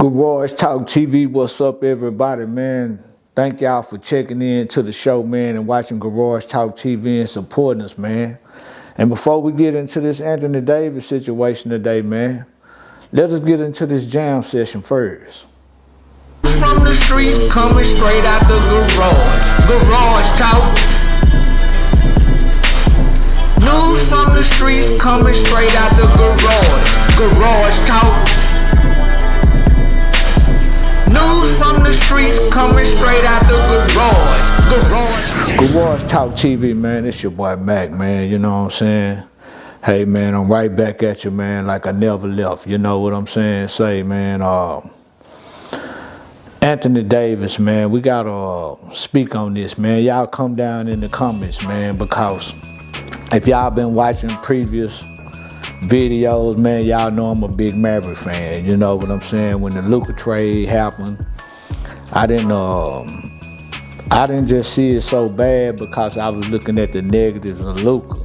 Garage Talk TV, what's up, everybody, man? Thank y'all for checking in to the show, man, and watching Garage Talk TV and supporting us, man. And before we get into this Anthony Davis situation today, man, let us get into this jam session first. From the streets, coming straight out the garage talk. News from the streets, coming straight out the garage talk. News from the streets, coming straight out the garage. Garage Talk TV, man, it's your boy Mac, man, you know what I'm saying? Hey, man, I'm right back at you, man, like I never left, you know what I'm saying? Say, man, Anthony Davis, man, we gotta speak on this, man. Y'all come down in the comments, man, because if y'all been watching previous videos, man, y'all know I'm a big Maverick fan. You know what I'm saying? When the Luka trade happened, I didn't just see it so bad because I was looking at the negatives of Luka,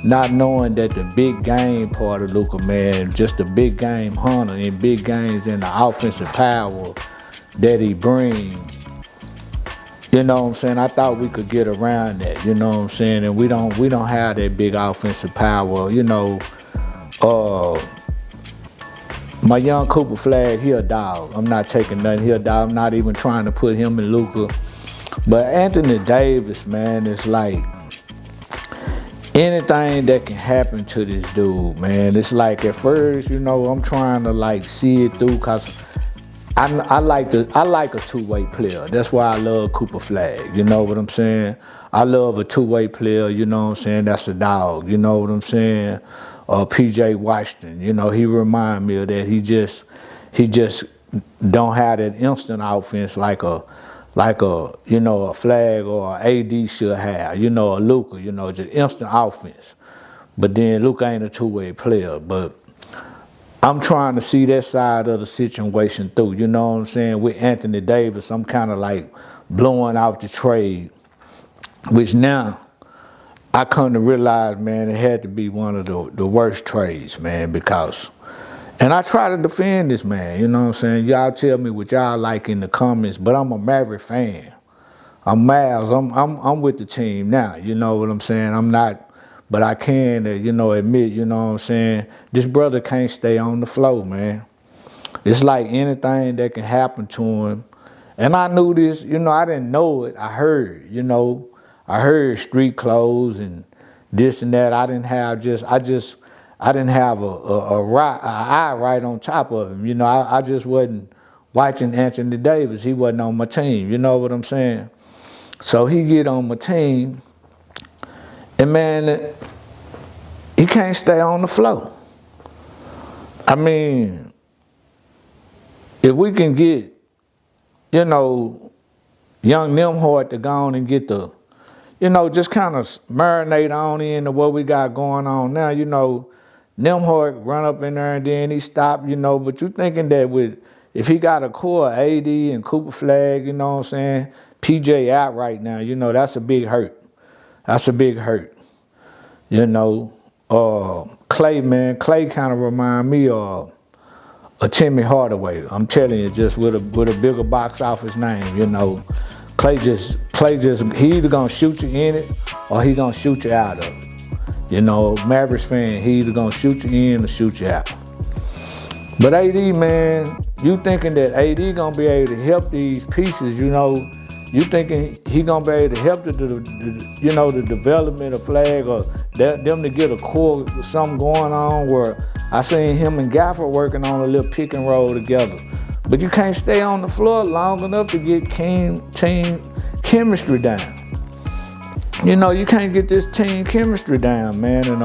not knowing that the big game part of Luka, man, just the big game hunter and big games and the offensive power that he brings. You know what I'm saying? I thought we could get around that, you know what I'm saying? And we don't have that big offensive power, you know. My young Cooper Flag, he a dog. I'm not taking nothing. He a dog. I'm not even trying to put him in Luka. But Anthony Davis, man, it's like anything that can happen to this dude, man. It's like at first, you know, I'm trying to like see it through because I like a two-way player. That's why I love Cooper Flag. You know what I'm saying? I love a two-way player. You know what I'm saying? That's a dog. You know what I'm saying? PJ Washington. You know, he remind me of that. He just don't have that instant offense like a you know, a Flag or a AD should have. You know, a Luka. You know, just instant offense. But then Luka ain't a two-way player. But I'm trying to see that side of the situation through, you know what I'm saying? With Anthony Davis, I'm kind of like blowing out the trade, which now I come to realize, man, it had to be one of the worst trades, man, because, and I try to defend this, man, you know what I'm saying? Y'all tell me what y'all like in the comments, but I'm a Maverick fan. I'm Mavs, I'm with the team now, you know what I'm saying? I'm not. But I can, you know, admit, you know what I'm saying, this brother can't stay on the floor, man. It's like anything that can happen to him. And I knew this, you know, I didn't know it. I heard, you know, I heard street clothes and this and that. I didn't have I didn't have a eye right on top of him. You know, I just wasn't watching Anthony Davis. He wasn't on my team, you know what I'm saying? So he get on my team. And man, he can't stay on the floor. I mean, if we can get, you know, young Nimhart to go on and get the, you know, just kind of marinate on into what we got going on now, you know, Nimhart run up in there and then he stopped, you know, but you thinking that if he got a core AD and Cooper Flag, you know what I'm saying, PJ out right now, you know, that's a big hurt. That's a big hurt. You know, Clay, man, Clay kind of remind me of a Timmy Hardaway. I'm telling you, just with a bigger box office name, you know. Clay just, he either gonna shoot you in it or he gonna shoot you out of it. You know, Mavericks fan, he either gonna shoot you in or shoot you out. But AD, man, you thinking that AD gonna be able to help these pieces, you know, you thinking he gonna be able to help the development of Flag or them to get a core, something going on where I seen him and Gafford working on a little pick and roll together. But you can't stay on the floor long enough to get team chemistry down. You know, you can't get this team chemistry down, man, and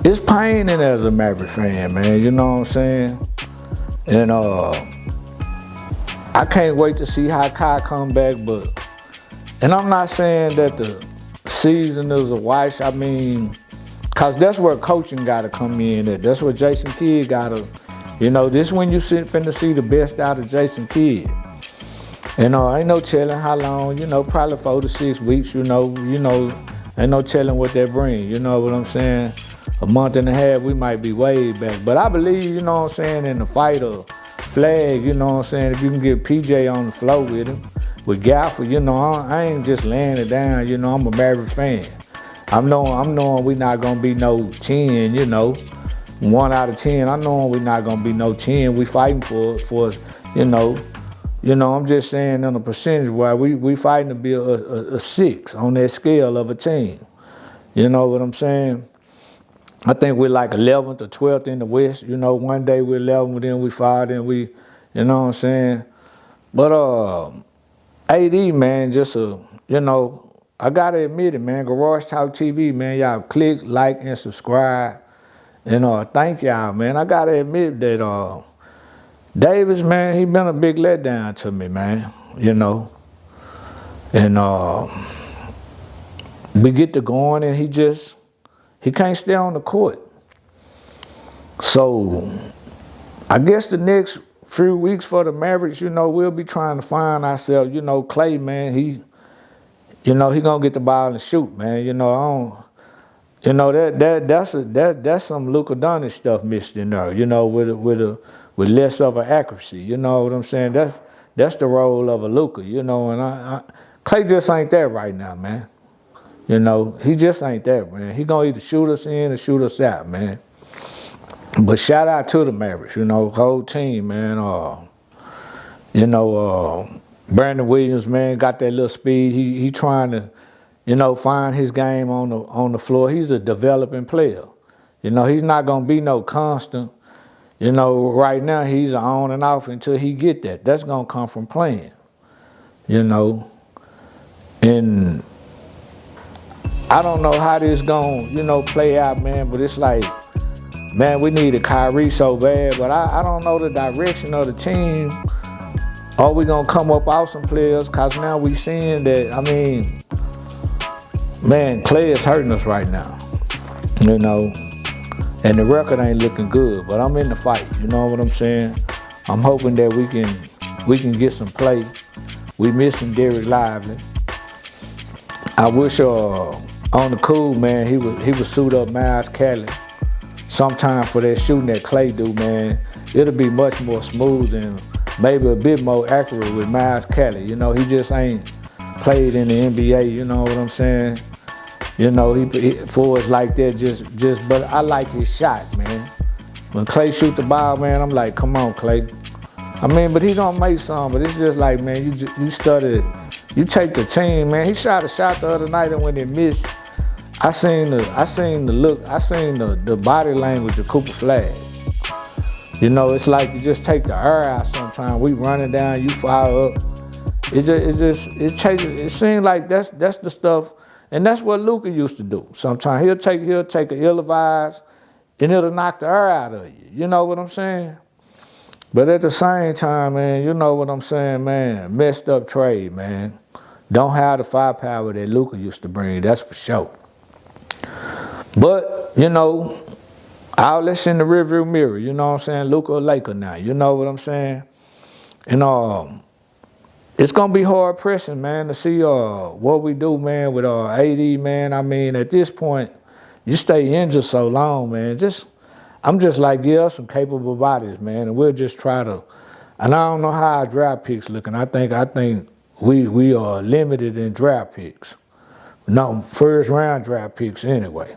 it's paining as a Maverick fan, man, you know what I'm saying? And I can't wait to see how Kai come back, and I'm not saying that the season is a wash. I mean, cause that's where coaching gotta come in at. That's where Jason Kidd gotta, you know, this when you finna see the best out of Jason Kidd. And ain't no telling how long, you know, probably 4 to 6 weeks, you know, ain't no telling what that brings, you know what I'm saying? A month and a half, we might be way back. But I believe, you know what I'm saying, in the fight of flag, you know what I'm saying? If you can get PJ on the floor with him, with Gafford, you know, I ain't just laying it down, you know, I'm a Mavericks fan. I'm knowing we not gonna be no 10, you know. 1 out of 10, I know we not gonna be no 10. We fighting for you know. You know, I'm just saying on a percentage wise, we fighting to be a 6 on that scale of a team. You know what I'm saying? I think we're like 11th or 12th in the West. You know, one day we're 11th, then we 5, then we, you know what I'm saying? But AD, man, just you know, I gotta admit it, man. Garage Talk TV, man, y'all click, like, and subscribe. And thank y'all, man. I gotta admit that Davis, man, he been a big letdown to me, man. You know. And we get to going and he can't stay on the court. So I guess the next few weeks for the Mavericks, you know, we'll be trying to find ourselves, you know, Clay, man, he gonna get the ball and shoot, man. You know, that's some Luka Doncic stuff mixed in there, you know, with less of an accuracy. You know what I'm saying? That's the role of a Luka, you know, and Clay just ain't that right now, man. You know, he just ain't that, man. He gonna either shoot us in or shoot us out, man. But shout out to the Mavericks, you know, whole team, man. You know, Brandon Williams, man, got that little speed. He trying to, you know, find his game on the floor. He's a developing player. You know, he's not gonna be no constant. You know, right now he's on and off until he get that. That's gonna come from playing. You know, and I don't know how this gonna, you know, play out, man. But it's like, man, we needed Kyrie so bad, but I don't know the direction of the team. Are we gonna come up off some players? Cause now we seeing that, I mean, man, Clay is hurting us right now. You know, and the record ain't looking good, but I'm in the fight, you know what I'm saying? I'm hoping that we can get some play. We missing Derek Lively. I wish on the cool, man, he would suit up Miles Kelly sometime for that shooting that Clay do, man. It'll be much more smooth and maybe a bit more accurate with Miles Kelly. You know, he just ain't played in the NBA, you know what I'm saying? You know, he forwards like that just but I like his shot, man. When Clay shoot the ball, man, I'm like, come on, Clay. I mean, but he gonna make some, but it's just like, man, you studied, you take the team, man. He shot a shot the other night and when it missed, I seen the look, I seen the body language of Cooper Flag. You know, it's like you just take the air out sometimes. We running down, you fire up. It seems like that's the stuff, and that's what Luka used to do. Sometimes he'll take an ill-advised and it'll knock the air out of you. You know what I'm saying? But at the same time, man, you know what I'm saying, man, messed up trade, man. Don't have the firepower that Luka used to bring, that's for sure. But, you know, all that's in the rearview mirror, you know what I'm saying? Luka a Laker now, you know what I'm saying? And it's gonna be hard pressing, man, to see what we do, man, with AD, man. I mean, at this point, you stay injured so long, man. I'm just like, give us some capable bodies, man, and we'll just try to. And I don't know how our draft picks looking. I think we are limited in draft picks. No, first round draft picks anyway.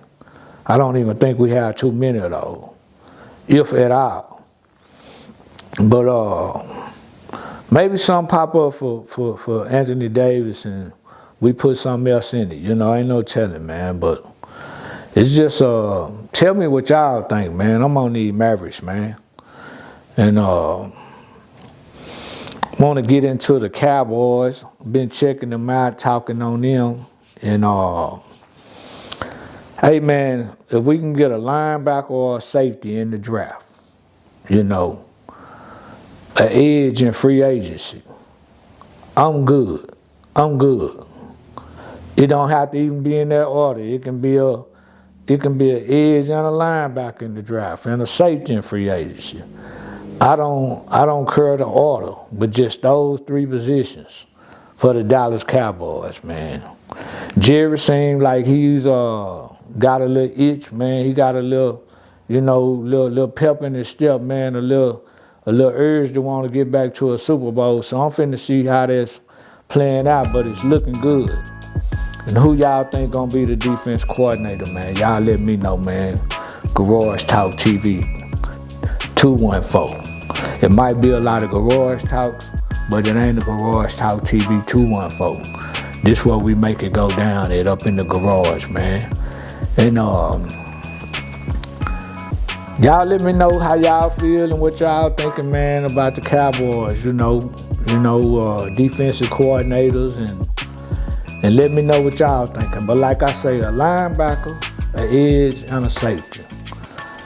I don't even think we have too many of those, if at all. But maybe some pop up for Anthony Davis and we put something else in it. You know, ain't no telling, man. But it's just tell me what y'all think, man. I'm on these Mavericks, man. And want to get into the Cowboys. Been checking them out, talking on them. And hey, man, if we can get a linebacker or a safety in the draft, you know, an edge in free agency, I'm good. It don't have to even be in that order. It can be an edge and a linebacker in the draft and a safety in free agency. I don't care the order, but just those three positions for the Dallas Cowboys, man. Jerry seemed like he's got a little itch, man. He got a little, you know, little pep in his step, man. A a little urge to want to get back to a Super Bowl. So I'm finna see how that's playing out, but it's looking good. And who y'all think gonna be the defense coordinator, man? Y'all let me know, man. Garage Talk TV 214. It might be a lot of garage talks, but it ain't a Garage Talk TV 214. This where we make it go down it up in the garage, man. And y'all let me know how y'all feel and what y'all thinking, man, about the Cowboys, defensive coordinators, and let me know what y'all thinking. But like I say, a linebacker, an edge, and a safety.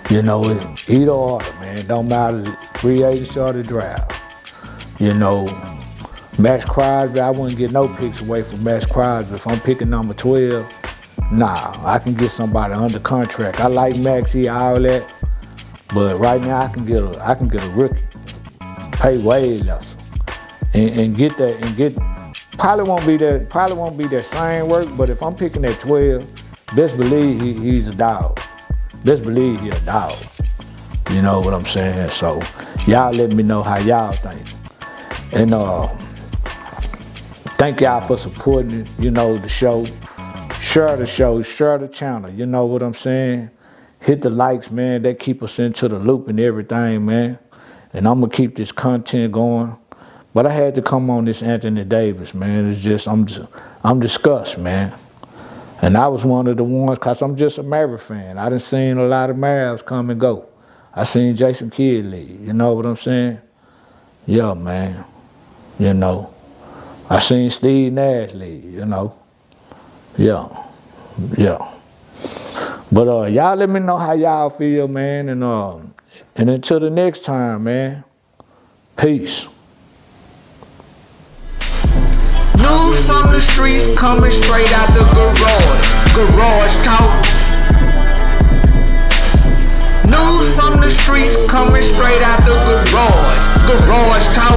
Either or, man. Don't matter, free agency or the draft. Max Crosby, I wouldn't get no picks away from Max Crosby. If I'm picking number 12, nah, I can get somebody under contract. I like Maxie, all that, but right now I can get a rookie, pay way less, and get that, and get probably won't be that same work. But if I'm picking at 12, best believe he's a dog. Best believe he's a dog. You know what I'm saying? So y'all let me know how y'all think. And thank y'all for supporting, the show. Share the show, share the channel. You know what I'm saying? Hit the likes, man. That keep us into the loop and everything, man. And I'm gonna keep this content going. But I had to come on this Anthony Davis, man. It's just I'm disgusted, man. And I was one of the ones, cause I'm just a Mavericks fan. I done seen a lot of Mavs come and go. I seen Jason Kidd leave. You know what I'm saying? Yeah, man. I seen Steve Nash leave. Yeah. But y'all let me know how y'all feel, man. And until the next time, man. Peace. News from the streets coming straight out the garage. Garage Talk. News from the streets coming straight out the garage. Garage Talk.